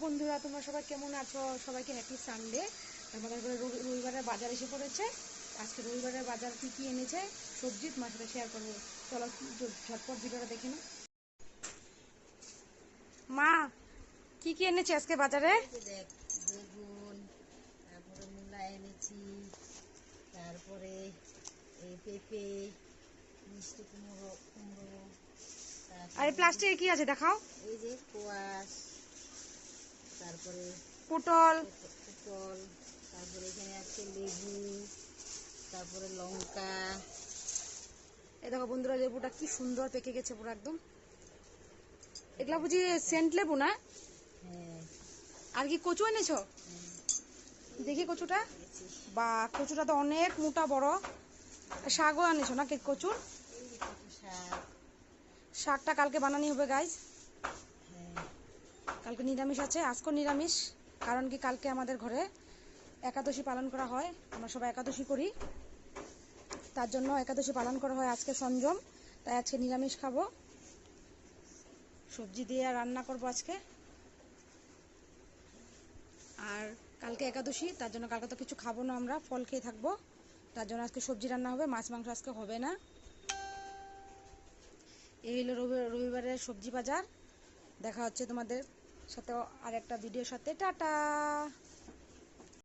বন্ধুরা, তোমরা সবাই কেমন আছো? সবাইকে হ্যাপি সানডে। আমাদের ঘরে রবিবারের বাজার এসে পড়েছে। আজকে রবিবারের বাজার কি কি এনেছে সবজি তোমার সাথে শেয়ার করবো। চলো ঝটপট ভিডিওটা দেখে নাও। মা, কি কি এনেছে আজকে বাজারে? দেখ, বেগুন, তারপরে মূলা এনেছি, তারপরে এই পেঁপে, মিষ্টি কুমড়ো, আর এই প্লাস্টিকে কি আছে দেখাও। এই যে কোয়াশ, তারপরে পটল, পটল, তারপরে এখানে আছে লেবু, তারপরে লঙ্কা। এই দেখো বন্ধুরা, লেবুটা কি সুন্দর পেকে গেছে পুরো একদম। এগুলা বুঝি সেন্ট লেবু না? হ্যাঁ। আর কি কচু এনেছো? দেখি কচুটা। বা, কচুটা তো অনেক মোটা বড়। শাকও আনেছো না? কচুর শাক। শাকটা কালকে বানানি হবে গাইজ। হ্যাঁ। কালকে নিরামিষ আছে, আজকেও নিরামিষ। কারণ কি, কালকে আমাদের ঘরে একাদশী পালন করা হয়। আমরা সবাই একাদশী করি, তার জন্য একাদশী পালন করা হয় আজকে সংযম। তাই আজকে নিরামিষ খাবো, সবজি দিয়ে রান্না করব আজকে। আর কালকে একাদশী, তার জন্য কালকে তো কিছু খাবো না, আমরা ফল খেয়ে থাকবো। তার জন্য আজকে সবজি রান্না হবে, মাছ মাংস আজকে হবে না। এই হলো রবিবারের সবজি বাজার। দেখা হচ্ছে তোমাদের সাথে আর একটা ভিডিওর সাথে। টাটা।